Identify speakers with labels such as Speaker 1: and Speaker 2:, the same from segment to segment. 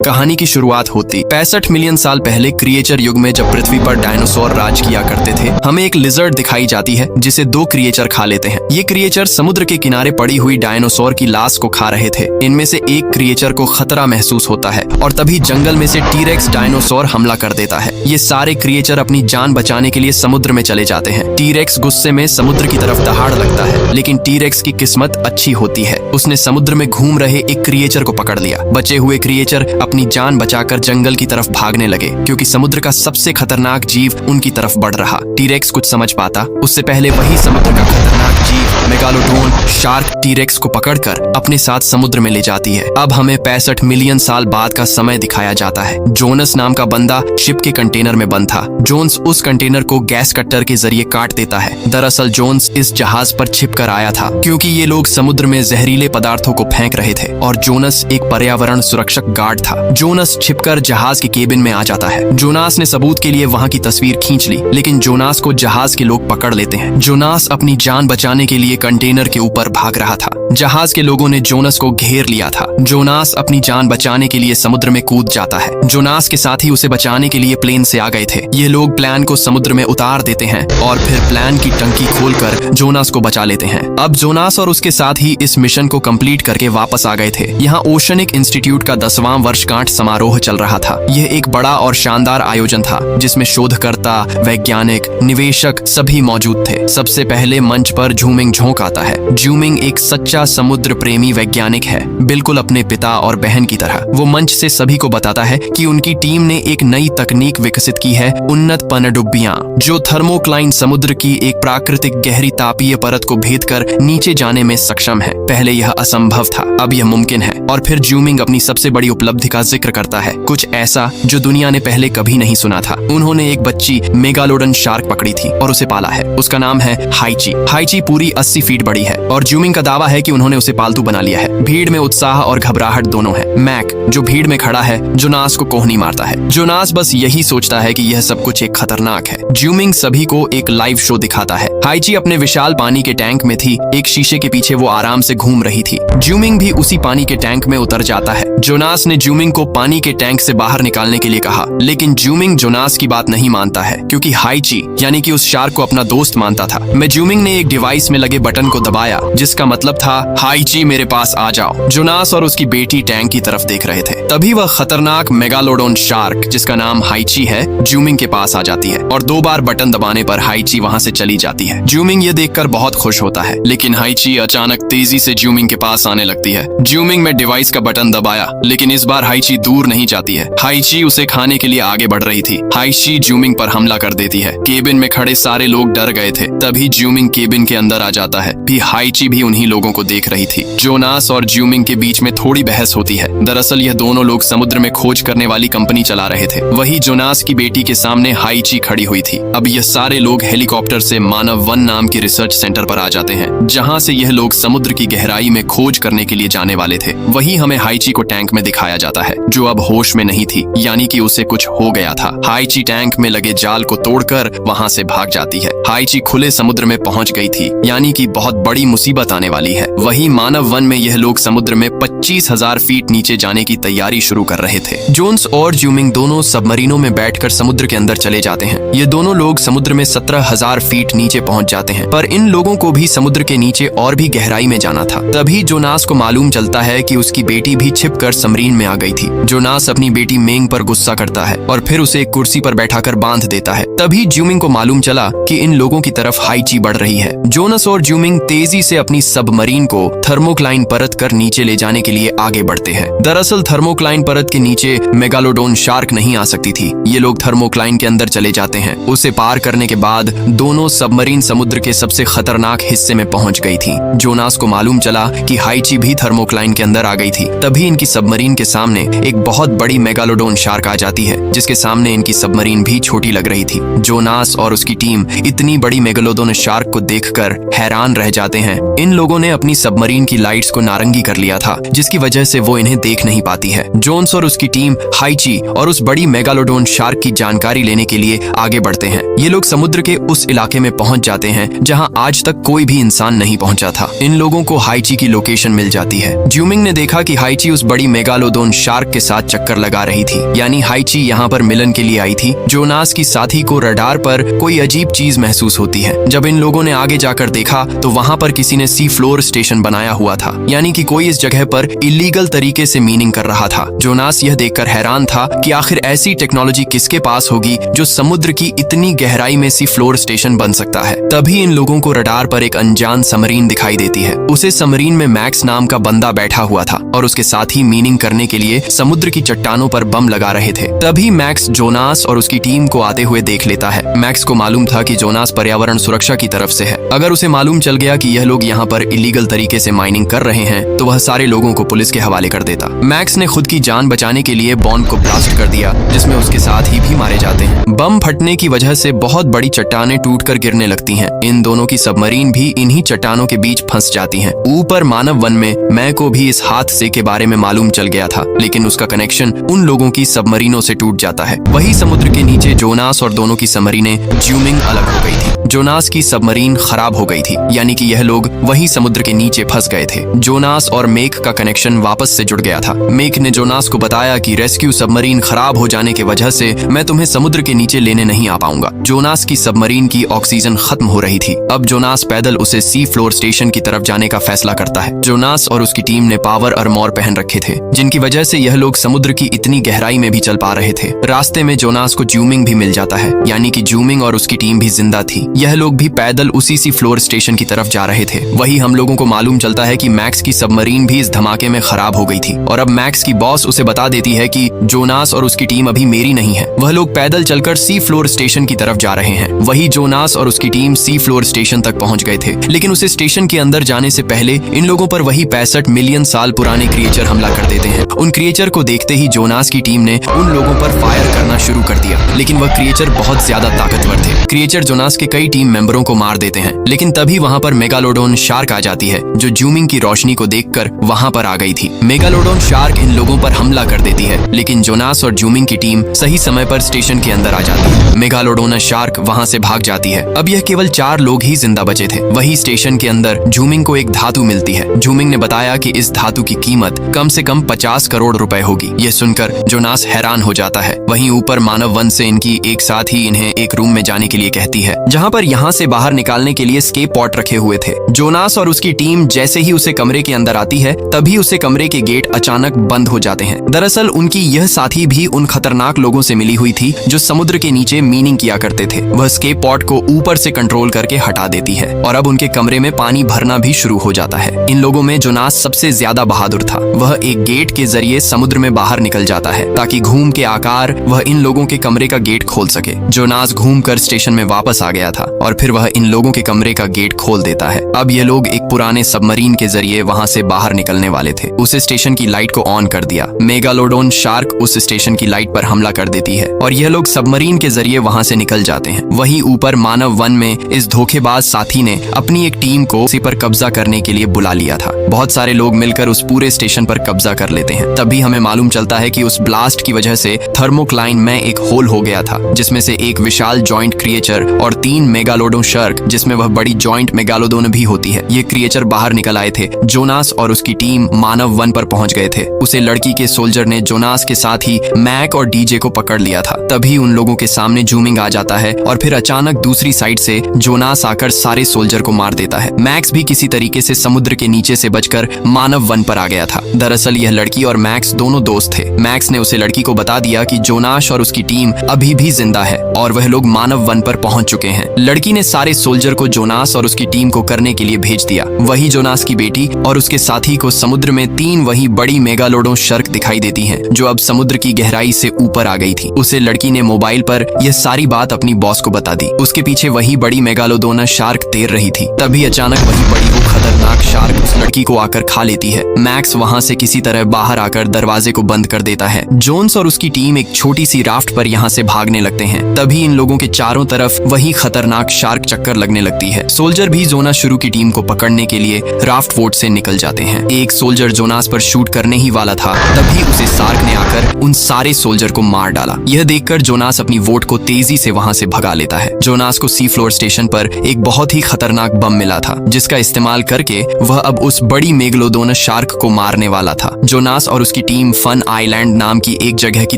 Speaker 1: कहानी की शुरुआत होती 65 मिलियन साल पहले क्रिएचर युग में, जब पृथ्वी पर डायनासोर राज किया करते थे। हमें एक लिजर्ड दिखाई जाती है जिसे दो क्रिएचर खा लेते हैं। ये क्रिएचर समुद्र के किनारे पड़ी हुई डायनासोर की लाश को खा रहे थे। इनमें से एक क्रिएचर को खतरा महसूस होता है और तभी जंगल में से टीरेक्स डायनासोर हमला कर देता है। ये सारे क्रिएचर अपनी जान बचाने के लिए समुद्र में चले जाते हैं। टीरेक्स गुस्से में समुद्र की तरफ दहाड़ लगता है, लेकिन टीरेक्स की किस्मत अच्छी होती है। उसने समुद्र में घूम रहे एक क्रिएचर को पकड़ लिया। बचे हुए क्रिएचर अपनी जान बचाकर जंगल की तरफ भागने लगे, क्योंकि समुद्र का सबसे खतरनाक जीव उनकी तरफ बढ़ रहा। टीरेक्स कुछ समझ पाता उससे पहले वही समुद्र का खतरनाक जीव मेगालोडोन शार्क टीरेक्स को पकड़कर अपने साथ समुद्र में ले जाती है। अब हमें 65 मिलियन साल बाद का समय दिखाया जाता है। जोनस नाम का बंदा शिप के कंटेनर में बंद था। जोन्स उस कंटेनर को गैस कट्टर के जरिए काट देता है। दरअसल जोन्स इस जहाज पर छिप कर आया था, क्योंकि ये लोग समुद्र में जहरीले पदार्थों को फेंक रहे थे और जोनस एक पर्यावरण सुरक्षक गार्ड था। जोनस छिपकर जहाज के केबिन में आ जाता है। जोनास ने सबूत के लिए वहां की तस्वीर खींच ली, लेकिन जोनास को जहाज के लोग पकड़ लेते हैं। जोनास अपनी जान बचाने के लिए कंटेनर के ऊपर भाग रहा था। जहाज के लोगों ने जोनास को घेर लिया था। जोनास अपनी जान बचाने के लिए समुद्र में कूद जाता है। जोनास के साथी उसे बचाने के लिए प्लेन से आ गए थे। ये लोग प्लेन को समुद्र में उतार देते हैं और फिर प्लेन की टंकी खोलकर जोनास को बचा लेते हैं। अब जोनास और उसके साथी इस मिशन को कंप्लीट करके वापस आ गए थे। यहाँ ओशनिक इंस्टीट्यूट का 10वां वर्षगांठ समारोह चल रहा था। यह एक बड़ा और शानदार आयोजन था, जिसमें शोधकर्ता, वैज्ञानिक, निवेशक सभी मौजूद थे। सबसे पहले मंच पर जूमिंग झोंक आता है। जूमिंग एक सच्चा समुद्र प्रेमी वैज्ञानिक है, बिल्कुल अपने पिता और बहन की तरह। वो मंच से सभी को बताता है कि उनकी टीम ने एक नई तकनीक विकसित की है, उन्नत पनडुब्बियां, जो थर्मोक्लाइन समुद्र की एक प्राकृतिक गहरी तापीय परत को भेदकर नीचे जाने में सक्षम है। पहले यह असंभव था, अब यह मुमकिन है। और फिर जूमिंग अपनी सबसे बड़ी उपलब्धि का जिक्र करता है, कुछ ऐसा जो दुनिया ने पहले कभी नहीं सुना था। उन्होंने एक बच्ची मेगालोडन शार्क पकड़ी थी और उसे पाला है। उसका नाम है हाइची। हाइची पूरी 80 फीट बड़ी है और जूमिंग का दावा है कि उन्होंने उसे पालतू बना लिया है। भीड़ में उत्साह और घबराहट दोनों है। मैक, जो भीड़ में खड़ा है, जोनास को कोहनी मारता है। जोनास बस यही सोचता है कि यह सब कुछ एक खतरनाक है। जूमिंग सभी को एक लाइव शो दिखाता है। हाइची अपने विशाल पानी के टैंक में थी। एक शीशे के पीछे वो आराम से घूम रही थी। जूमिंग भी उसी पानी के टैंक में उतर जाता है। जोनास ने जूमिंग को पानी के टैंक से बाहर निकालने के लिए कहा, लेकिन जूमिंग जोनास की बात नहीं मानता है, क्योंकि हाइची यानी कि उस शार्क को अपना दोस्त मानता था। जूमिंग ने एक डिवाइस में लगे बटन को दबाया, जिसका मतलब था, हाइची मेरे पास आ जाओ। जोनास और उसकी बेटी टैंक की तरफ देख रहे थे। तभी वह खतरनाक मेगालोडोन शार्क, जिसका नाम हाइची है, जूमिंग के पास आ जाती है और 2 बार बटन दबाने पर हाइची वहां से चली जाती है। जूमिंग ये देखकर बहुत खुश होता है, लेकिन हाइची अचानक तेजी से जूमिंग के पास आने लगती है। जूमिंग में डिवाइस का बटन दबाया, लेकिन इस बार हाइची दूर नहीं जाती है। हाइची उसे खाने के लिए आगे बढ़ रही थी। हाइची जूमिंग पर हमला कर देती है। केबिन में खड़े सारे लोग डर गए थे। तभी जूमिंग केबिन के अंदर आ जाता है। भी हाइची भी उन्हीं लोगों को देख रही थी। जोनास और जूमिंग के बीच में थोड़ी बहस होती है। दरअसल यह दोनों लोग समुद्र में खोज करने वाली कंपनी चला रहे थे। वही जोनास की बेटी के सामने हाइची खड़ी हुई थी। अब यह सारे लोग हेलीकॉप्टर से मानव वन नाम के रिसर्च सेंटर पर आ जाते हैं, जहाँ से यह लोग समुद्र की गहराई में खोज करने के लिए जाने वाले थे। वही हमें हाइची को टैंक में दिखाया जाता है, जो अब होश में नहीं थी, यानी कि उसे कुछ हो गया था। हाइची टैंक में लगे जाल को तोड़कर वहाँ से भाग जाती है। हाइची खुले समुद्र में पहुंच गई थी, यानी कि बहुत बड़ी मुसीबत आने वाली है। वही मानव वन में यह लोग समुद्र में 25,000 फीट नीचे जाने की तैयारी शुरू कर रहे थे। जोन्स और जूमिंग दोनों सबमरीनों में बैठकर समुद्र के अंदर चले जाते हैं। ये दोनों लोग समुद्र में 17,000 फीट नीचे पहुंच जाते हैं, पर इन लोगों को भी समुद्र के नीचे और भी गहराई में जाना था। तभी जोनास को मालूम चलता है कि उसकी बेटी भी छिपकर सबमरीन में आ गई थी। जोनास अपनी बेटी मेंग पर गुस्सा करता है और फिर उसे एक कुर्सी पर बैठाकर बांध देता है। तभी जूमिंग को मालूम चला कि इन लोगों की तरफ हाइची बढ़ रही है। जोनस और जूमिंग तेजी से अपनी सबमरीन को थर्मोक्लाइन परत कर नीचे ले जाने के लिए आगे बढ़ते हैं। दरअसल थर्मोक्लाइन परत के नीचे मेगालोडोन शार्क नहीं आ सकती थी। ये लोग थर्मोक्लाइन के अंदर चले जाते हैं। उसे पार करने के बाद दोनों सबमरीन समुद्र के सबसे खतरनाक हिस्से में पहुंच गई थी। जोनास को मालूम चला कि हाइची भी थर्मोक्लाइन के अंदर आ गई थी। तभी इनकी सबमरीन के सामने एक बहुत बड़ी मेगालोडोन शार्क आ जाती है, जिसके सामने इनकी सबमरीन भी छोटी लग रही थी। जोनास और उसकी टीम इतनी बड़ी मेगालोडोन शार्क को देखकर हैरान रह जाते हैं। इन लोगों ने अपनी सबमरीन की लाइट्स को नारंगी कर लिया था, जिसकी वजह से वो इन्हें देख नहीं पाती है। जोन्स और उसकी टीम हाइची और उस बड़ी मेगालोडोन शार्क की जानकारी लेने के लिए आगे बढ़ते हैं। ये लोग समुद्र के उस इलाके में पहुंच जाते हैं जहां आज तक कोई भी इंसान नहीं पहुंचा था। इन लोगों को हाइची की लोकेशन मिल जाती है। ज्यूमिंग ने देखा कि हाइची उस बड़ी मेगालोडोन शार्क के साथ चक्कर लगा रही थी, यानी हाइची यहाँ पर मिलन के लिए आई थी। जोनास की साथी को रडार पर कोई अजीब चीज महसूस होती है। जब इन लोगों ने आगे जाकर देखा तो वहाँ पर किसी ने सी फ्लोर स्टेशन बनाया हुआ था, यानी कि कोई इस जगह पर इलीगल तरीके से मीनिंग कर रहा था। जोनास यह देखकर हैरान था कि आखिर ऐसी टेक्नोलॉजी किसके पास होगी जो समुद्र की इतनी गहराई में सी फ्लोर स्टेशन बन सकता है। तभी इन लोगों को रडार पर एक अनजान सबमरीन दिखाई देती है। उसे सबमरीन में मैक्स नाम का बंदा बैठा हुआ था और उसके साथ ही मीनिंग करने के लिए समुद्र की चट्टानों पर बम लगा रहे थे। तभी मैक्स जोनास और उसकी टीम को आते हुए देख लेता है। मैक्स को मालूम था कि जोनास पर्यावरण सुरक्षा की तरफ से है। अगर उसे मालूम चल गया कि यह लोग यहाँ पर इलीगल तरीके से माइनिंग कर रहे हैं तो वह सारे लोगों को पुलिस के हवाले कर देता। मैक्स ने खुद की जान बचाने के लिए बॉम्ब को ब्लास्ट कर दिया, जिसमें उसके साथ ही भी मारे जाते हैं। बम फटने की वजह से बहुत बड़ी चट्टानें टूटकर गिरने लगती हैं। इन दोनों की सबमरीन भी इन्हीं चट्टानों के बीच फंस जाती हैं। ऊपर मानव वन में मैं को भी इस हादसे के बारे में मालूम चल गया था, लेकिन उसका कनेक्शन उन लोगों की सबमरीनों से टूट जाता है। वही समुद्र के नीचे जोनास और दोनों की सबमरीनें ज्यूमिंग अलग हो गई थी। जोनास की सबमरीन खराब हो गई थी, यानी कि यह लोग वही समुद्र के नीचे फंस गए थे। जोनास और मेक का कनेक्शन वापस से जुड़ गया था। मेक ने जोनास को बताया कि रेस्क्यू सबमरीन खराब हो जाने की वजह से मैं तुम्हें समुद्र के नीचे लेने नहीं आ पाऊंगा। जोनास की सबमरीन की ऑक्सीजन खत्म हो रही थी। अब जोनास पैदल उसे सी फ्लोर स्टेशन की तरफ जाने का फैसला करता है। जोनास और उसकी टीम ने पावर आर्मोर पहन रखे थे, जिनकी वजह से यह लोग समुद्र की इतनी गहराई में भी चल पा रहे थे। रास्ते में जोनास को ज्यूमिंग भी मिल जाता है, यानी कि ज्यूमिंग और उसकी टीम भी जिंदा थी। यह लोग भी पैदल उसी सी फ्लोर स्टेशन की तरफ जा रहे थे। वही हम लोगों को मालूम चलता है कि मैक्स की सबमरीन भी इस धमाके में खराब हो गई थी और अब मैक्स की बॉस उसे बता देती है कि जोनास और उसकी टीम अभी मेरी नहीं है। वह लोग पैदल चलकर सी फ्लोर स्टेशन की तरफ जा रहे हैं। वही जोनास और उसकी टीम सी फ्लोर स्टेशन तक पहुंच गए थे, लेकिन उसे स्टेशन के अंदर जाने से पहले इन लोगों पर वही 65 मिलियन साल पुराने क्रिएचर हमला कर देते हैं। उन क्रिएचर को देखते ही जोनास की टीम ने उन लोगों पर फायर करना शुरू कर दिया, लेकिन वह क्रिएचर बहुत ज्यादा ताकतवर थे। क्रिएचर जोनास के कई टीम मेंबरों को मार देते हैं, लेकिन तभी वहां पर मेगालोडोन शार्क आ जाती है, जो ज्यूमिंग की रोशनी को देखकर वहां पर आ गई थी। मेगालोडोन शार्क इन लोगों पर हमला कर देती है, लेकिन जोनास और ज्यूमिंग की टीम सही समय पर स्टेशन के अंदर आ जाती है। मेगालोडोन शार्क वहां से भाग जाती है। अब यह केवल 4 लोग ही जिंदा बचे थे। वही स्टेशन के अंदर ज्यूमिंग को एक धातु मिलती है। ज्यूमिंग ने बताया कि इस धातु की कीमत कम से कम 50 करोड़ रुपए होगी। यह सुनकर जोनास हैरान हो जाता है। वहीं ऊपर मानव वन से इनकी एक साथ ही इन्हें एक रूम में जाने के लिए कहती है, जहां पर यहाँ से बाहर निकालने के लिए स्केप पॉट रखे हुए थे। जोनास और उसकी टीम जैसे ही उसे कमरे के अंदर आती है, तभी उसे कमरे के गेट अचानक बंद हो जाते हैं। दरअसल उनकी यह साथी भी उन खतरनाक लोगों से मिली हुई थी जो समुद्र के नीचे मीनिंग किया करते थे। वह स्केप पॉट को ऊपर से कंट्रोल करके हटा देती है और अब उनके कमरे में पानी भरना भी शुरू हो जाता है। इन लोगों में जोनास सबसे ज्यादा बहादुर था। वह एक गेट के जरिए समुद्र में बाहर निकल जाता है ताकि घूम के आकार वह इन लोगों के कमरे का गेट खोल सके। जोनास घूमकर स्टेशन में वापस आ गया था और फिर वह इन लोगों के कमरे का गेट खोल देता है। अब ये लोग एक पुराने सबमरीन के जरिए वहां से बाहर निकलने वाले थे। उस स्टेशन की लाइट को ऑन कर दिया। मेगालोडोन शार्क उस स्टेशन की लाइट पर हमला कर देती है और यह लोग सबमरीन के जरिए वहां से निकल जाते हैं। वहीं ऊपर मानव वन में इस धोखेबाज साथी ने अपनी एक टीम को उसी पर कब्जा करने के लिए बुला लिया था। बहुत सारे लोग मिलकर उस पूरे स्टेशन पर कब्जा कर लेते हैं। तभी हमें मालूम चलता है कि उस ब्लास्ट की वजह से थर्मोक्लाइन में एक होल हो गया था, जिसमें से एक विशाल जॉइंट क्रिएचर और 3 मेगालोडोन शार्क, जिसमें वह बड़ी जॉइंट मेगालोडोन भी होती है, ये क्रिएचर बाहर निकल आए थे। जोनास और उसकी टीम मानव वन पर पहुंच गए थे। उसे लड़की के सोल्जर ने जोनास के साथ ही मैक और डीजे को पकड़ लिया था। तभी उन लोगों के सामने ज्यूमिंग आ जाता है और फिर अचानक दूसरी साइड से जोनास आकर सारे सोल्जर को मार देता है। मैक्स भी किसी तरीके से समुद्र के नीचे से बचकर मानव वन पर आ गया था। दरअसल यह लड़की और मैक्स दोनों दोस्त थे। मैक्स ने उसे लड़की को बता दिया कि जोनास और उसकी टीम अभी भी जिंदा है और वह लोग मानव वन पर पहुंच चुके हैं। लड़की ने सारे सोल्जर को जोनास और उसकी टीम को करने के लिए भेज दिया। वही जोनास की बेटी और उसके साथी को समुद्र में 3 वही बड़ी मेगालोडोन शार्क दिखाई देती हैं, जो अब समुद्र की गहराई से ऊपर आ गई थी। उसे लड़की ने मोबाइल पर यह सारी बात अपनी बॉस को बता दी। उसके पीछे वही बड़ी मेगालोडोन शार्क तैर रही थी। तभी अचानक वही बड़ी वो खतरनाक शार्क उस लड़की को आकर खा लेती है। मैक्स वहां से किसी तरह बाहर आकर दरवाजे को बंद कर देता है। जोन्स और उसकी टीम एक छोटी सी राफ्ट पर यहाँ से भागने लगते हैं। तभी इन लोगों के चारों तरफ वही खतरनाक खतरनाक शार्क चक्कर लगने लगती है। सोल्जर भी जोनास शुरू की टीम को पकड़ने के लिए राफ्ट बोट से निकल जाते हैं। एक सोल्जर जोनास पर शूट करने ही वाला था, तभी उसे शार्क ने आकर उन सारे सोल्जर को मार डाला। यह देखकर जोनास अपनी बोट को तेजी से वहां से भगा लेता है। जोनास को सी फ्लोर स्टेशन पर एक बहुत ही खतरनाक बम मिला था, जिसका इस्तेमाल करके वह अब उस बड़ी मेगलोडोनस शार्क को मारने वाला था। जोनास और उसकी टीम फन आइलैंड नाम की एक जगह की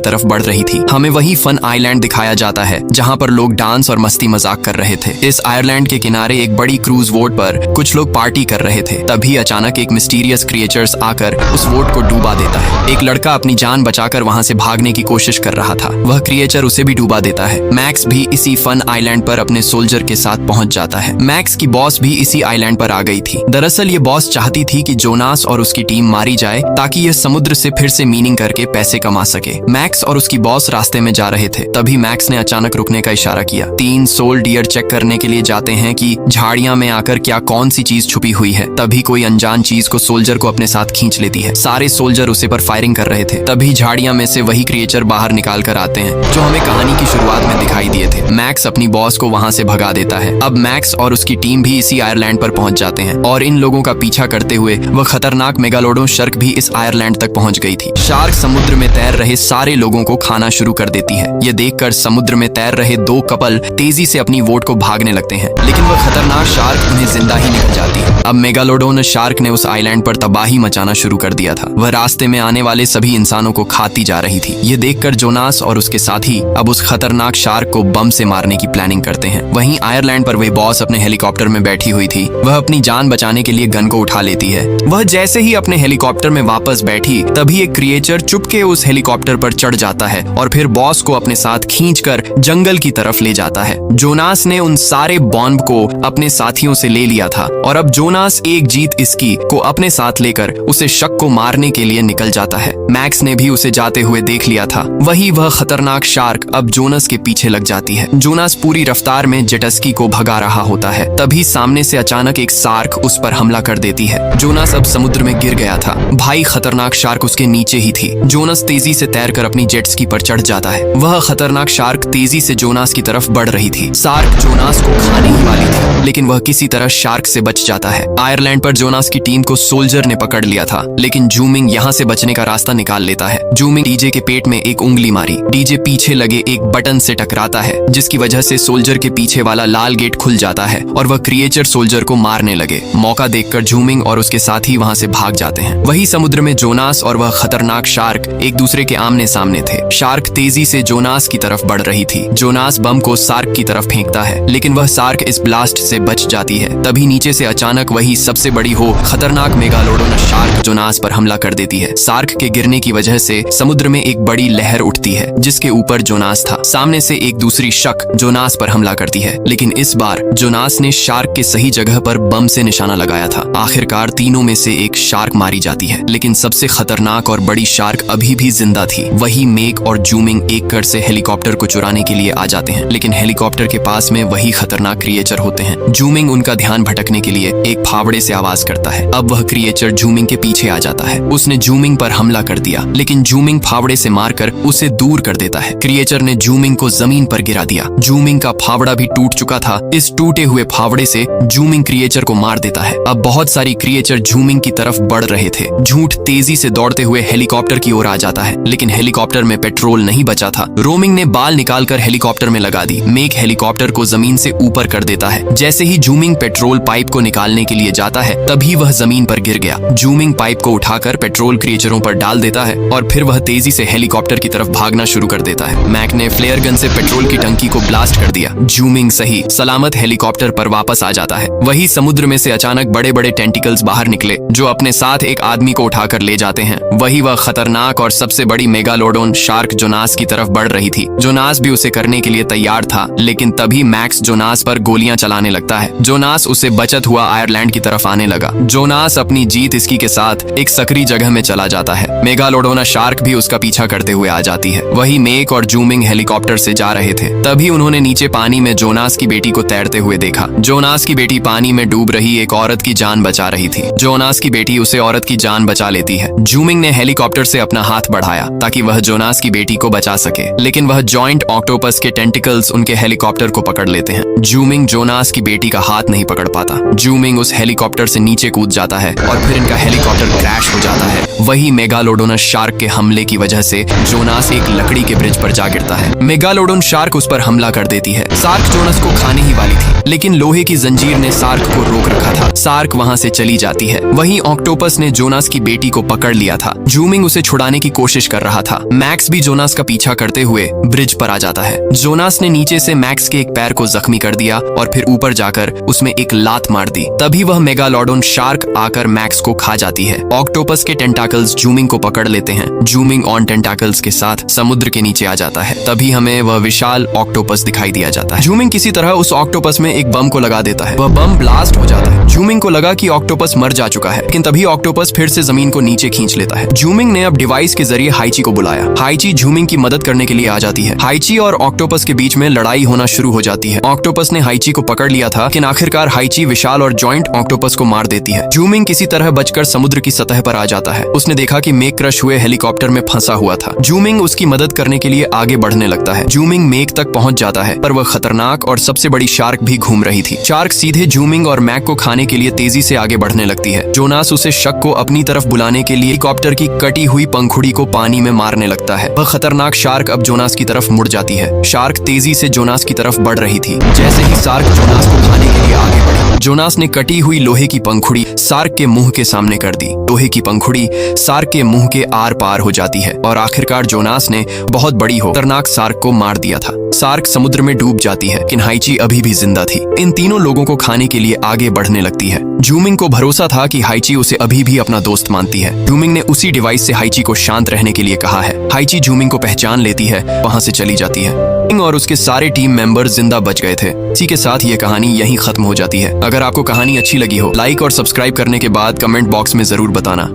Speaker 1: तरफ बढ़ रही थी। हमें वही फन आइलैंड दिखाया जाता है जहां पर लोग डांस और मस्ती मजाक कर रहे थे। इस आयरलैंड के किनारे एक बड़ी क्रूज बोट पर कुछ लोग पार्टी कर रहे थे। तभी अचानक एक मिस्टीरियस क्रिएचर्स आकर उस बोट को डूबा देता है। एक लड़का अपनी जान बचाकर वहां से भागने की कोशिश कर रहा था। वह क्रिएचर उसे भी डूबा देता है। मैक्स भी इसी फन आइलैंड पर अपने सोल्जर के साथ पहुंच जाता है। मैक्स की बॉस भी इसी आइलैंड पर आ गई थी। दरअसल ये बॉस चाहती थी कि जोनास और उसकी टीम मारी जाए ताकि यह समुद्र से फिर से मीनिंग करके पैसे कमा सके। मैक्स और उसकी बॉस रास्ते में जा रहे थे, तभी मैक्स ने अचानक रुकने का इशारा किया। 3 सोल डियर चेक करने के लिए जाते हैं कि झाड़ियां में आकर क्या कौन सी चीज छुपी हुई है। तभी कोई अनजान चीज को सोल्जर को अपने साथ खींच लेती है। सारे सोल्जर उसे पर फायरिंग कर रहे थे। तभी झाड़ियां में से वही क्रिएचर बाहर निकाल कर आते हैं जो हमें कहानी की शुरुआत में दिखाई दिए थे। मैक्स अपनी बॉस को वहां से भगा देता है। अब मैक्स और उसकी टीम भी इसी आयरलैंड पर पहुंच जाते हैं और इन लोगों का पीछा करते हुए वह खतरनाक मेगालोडोन शार्क भी इस आयरलैंड तक पहुंच गई थी। शार्क समुद्र में तैर रहे सारे लोगों को खाना शुरू कर देती है। यह देखकर समुद्र में तैर रहे 2 कपल तेजी से अपनी बोट को भागने लगते हैं, लेकिन वह खतरनाक शार्क उन्हें जिंदा ही निकल जाती है। अब मेगालोडोन शार्क ने उस आइलैंड पर तबाही मचाना शुरू कर दिया था। वह रास्ते में आने वाले सभी इंसानों को खाती जा रही थी। यह देखकर जोनास और उसके साथी अब उस खतरनाक शार्क को बम से मारने की प्लानिंग करते हैं। वहीं आयरलैंड पर वह बॉस अपने हेलीकॉप्टर में बैठी हुई थी। वह अपनी जान बचाने के लिए गन को उठा लेती है। वह जैसे ही अपने हेलीकॉप्टर में वापस बैठी, तभी एक क्रिएचर चुपके उस हेलीकॉप्टर पर चढ़ जाता है और फिर बॉस को अपने साथ खींचकर जंगल की तरफ ले जाता है। जोनास ने उन सारे बॉम्ब को अपने साथियों से ले लिया था और अब जोनास एक जीत इसकी को अपने साथ लेकर उसे शक को मारने के लिए निकल जाता है। मैक्स ने भी उसे जाते हुए देख लिया था। वही वह खतरनाक शार्क अब जोनास के पीछे लग जाती है। जोनास पूरी रफ्तार में जेटस्की को भगा रहा होता है। तभी सामने से अचानक एक शार्क उस पर हमला कर देती है। जोनास अब समुद्र में गिर गया था। भाई खतरनाक शार्क उसके नीचे ही थी। जोनास तेजी से तैरकर अपनी जेटस्की पर चढ़ जाता है। वह खतरनाक शार्क तेजी से जोनास की तरफ बढ़ रही थी। शार्क जोनास को खाने ही वाली थी, लेकिन वह किसी तरह शार्क से बच जाता है। आयरलैंड पर जोनास की टीम को सोल्जर ने पकड़ लिया था, लेकिन जूमिंग यहाँ से बचने का रास्ता निकाल लेता है। जूमिंग डीजे के पेट में एक उंगली मारी। डीजे पीछे लगे एक बटन से टकराता है, जिसकी वजह से सोल्जर के पीछे वाला लाल गेट खुल जाता है और वह क्रिएचर सोल्जर को मारने लगे। मौका देखकर जूमिंग और उसके साथी वहां से भाग जाते हैं। वही समुद्र में जोनास और वह खतरनाक शार्क एक दूसरे के आमने सामने थे। शार्क तेजी से जोनास की तरफ बढ़ रही थी। जोनास बम को शार्क की तरफ फेंकता है, लेकिन वह शार्क इस ब्लास्ट से बच जाती है। तभी नीचे से अचानक वही सबसे बड़ी हो खतरनाक मेगालोडोन शार्क जोनास पर हमला कर देती है। शार्क के गिरने की वजह से समुद्र में एक बड़ी लहर उठती है, जिसके ऊपर जोनास था। सामने से एक दूसरी शक जोनास पर हमला करती है, लेकिन इस बार जोनास ने शार्क के सही जगह पर बम से निशाना लगाया था। आखिरकार तीनों में से एक शार्क मारी जाती है, लेकिन सबसे खतरनाक और बड़ी शार्क अभी भी जिंदा थी। वही मेक और जूमिंग एक कर से हेलीकॉप्टर को चुराने के लिए आ जाते हैं, लेकिन हेलीकॉप्टर के पास में वही खतरनाक क्रिएचर होते हैं। जूमिंग उनका ध्यान भटकने के लिए एक फावड़े से आवाज करता है। अब वह क्रिएचर जूमिंग के पीछे आ जाता है। उसने जूमिंग पर हमला कर दिया, लेकिन जूमिंग फावड़े से मारकर उसे दूर कर देता है। क्रिएचर ने जूमिंग को जमीन पर गिरा दिया। जूमिंग का फावड़ा भी टूट चुका था। इस टूटे हुए फावड़े से जूमिंग क्रिएचर को मार देता है। अब बहुत सारी क्रिएचर जूमिंग की तरफ बढ़ रहे थे। झूठ तेजी से दौड़ते हुए हेलीकॉप्टर की ओर आ जाता है, लेकिन हेलीकॉप्टर में पेट्रोल नहीं बचा था। रोमिंग ने बाल निकालकर हेलीकॉप्टर में लगा दी। मेक हेलीकॉप्टर को जमीन से ऊपर कर देता है। जैसे ही जूमिंग पेट्रोल पाइप को निकालने के लिए जाता है, तभी वह जमीन पर गिर गया। जूमिंग पाइप को उठाकर पेट्रोल क्रिएचरों पर डाल देता है और फिर वह तेजी से हेलीकॉप्टर की तरफ भागना शुरू कर देता है। मैक ने फ्लेयर गन से पेट्रोल की टंकी को ब्लास्ट कर दिया। जूमिंग सही सलामत हेलीकॉप्टर पर वापस आ जाता है। वही समुद्र में से अचानक बड़े बड़े टेंटिकल्स बाहर निकले, जो अपने साथ एक आदमी को उठाकर ले जाते हैं। वही वह खतरनाक और सबसे बड़ी मेगालोडोन शार्क जोनास की तरफ बढ़ रही थी। जोनास भी उसे करने के लिए तैयार था, लेकिन तभी मैक्स जोनास पर गोलियां चलाने लगता है। जोनास उसे बचत हुआ आयरलैंड की तरफ आने लगा। जोनास अपनी जीत इसकी के साथ एक सकरी जगह में चला जाता है। मेगालोडोना शार्क भी उसका पीछा करते हुए आ जाती है। वही मेक और जूमिंग हेलीकॉप्टर से जा रहे थे, तभी उन्होंने नीचे पानी में जोनास की बेटी को तैरते हुए देखा। जोनास की बेटी पानी में डूब रही एक औरत की जान बचा रही थी। जोनास की बेटी उसे औरत की जान बचा लेती है। जूमिंग ने हेलीकॉप्टर से अपना हाथ बढ़ाया ताकि वह जोनास की बेटी को बचा सके, लेकिन वह जॉइंट ऑक्टोपस के टेंटिकल्स उनके हेलीकॉप्टर को पकड़ पकड़ लेते हैं। जूमिंग जोनास की बेटी का हाथ नहीं पकड़ पाता। जूमिंग उस हेलीकॉप्टर से नीचे कूद जाता है और फिर इनका हेलीकॉप्टर क्रैश हो जाता है। वही मेगालोडोनस शार्क के हमले की वजह से जोनास एक लकड़ी के ब्रिज पर जा गिरता है। मेगालोडोन शार्क उस पर हमला कर देती है। सार्क जोनास को खाने ही वाली थी, लेकिन लोहे की जंजीर ने सार्क को रोक रखा था। सार्क वहां से चली जाती है। वहीं ऑक्टोपस ने जोनास की बेटी को पकड़ लिया था। जूमिंग उसे छुड़ाने की कोशिश कर रहा था। मैक्स भी जोनास का पीछा करते हुए ब्रिज पर आ जाता है। जोनास ने नीचे से मैक्स के एक पैर को जख्मी कर दिया और फिर ऊपर जाकर उसमें एक लात मार दी। तभी वह मेगालोडोन शार्क आकर मैक्स को खा जाती है। ऑक्टोपस के टेंटाकल्स जूमिंग को पकड़ लेते हैं। जूमिंग ऑन टेंटाकल्स के साथ समुद्र के नीचे आ जाता है। तभी हमें वह विशाल ऑक्टोपस दिखाई दिया जाता है। जूमिंग किसी तरह उस ऑक्टोपस में एक बम को लगा देता है। वह बम ब्लास्ट हो जाता है। जूमिंग को लगा कि ऑक्टोपस मर जा चुका है, लेकिन तभी ऑक्टोपस फिर से जमीन को नीचे खींच लेता है। जूमिंग ने अब डिवाइस के जरिए हाइची को बुलाया। हाइची जूमिंग की मदद करने के लिए आ जाती है। हाइची और ऑक्टोपस के बीच में लड़ाई होना शुरू हो जाती है। ऑक्टोपस ने हाइची को पकड़ लिया था, लेकिन आखिरकार हाइची विशाल और जॉइंट ऑक्टोपस को मार देती है। जूमिंग किसी तरह बचकर समुद्र की सतह पर आ जाता है। उसने देखा कि मेक क्रश हुए हेलीकॉप्टर में फंसा हुआ था। जूमिंग उसकी मदद करने के लिए आगे बढ़ने लगता है। जूमिंग मेक तक पहुंच जाता है, पर वह खतरनाक और सबसे बड़ी शार्क भी घूम रही थी। शार्क सीधे जूमिंग और मैक को खाने के लिए तेजी से आगे बढ़ने लगती है। जोनास उसे शक को अपनी तरफ बुलाने के लिए हेलीकॉप्टर की कटी हुई पंखुड़ी को पानी में मारने लगता है। वह खतरनाक शार्क अब जोनास की तरफ मुड़ जाती है। शार्क तेजी से जोनास की तरफ बढ़ रही थी। जैसे ही शार्क जोनास को खाने के लिए आगे बढ़ी, जोनास ने कटी हुई लोहे की पंखुड़ी शार्क के मुंह के सामने कर दी। लोहे की पंखुड़ी शार्क के मुंह के आर पार हो जाती है और आखिरकार जोनास ने बहुत बड़ी खतरनाक शार्क को मार दिया था। शार्क समुद्र में डूब जाती है, लेकिन हाइची अभी भी जिंदा थी। इन तीनों लोगों को खाने के लिए आगे बढ़ने लगती है। जूमिंग को भरोसा था कि हाइची उसे अभी भी अपना दोस्त मानती है। जूमिंग ने उसी डिवाइस से हाइची को शांत रहने के लिए कहा है। हाइची जूमिंग को पहचान लेती है, वहां से चली जाती है। और उसके सारे टीम मेंबर जिंदा बच गए थे। इसी के साथ ये कहानी यहीं खत्म हो जाती है। अगर आपको कहानी अच्छी लगी हो, लाइक और सब्सक्राइब करने के बाद कमेंट बॉक्स में जरूर बताना।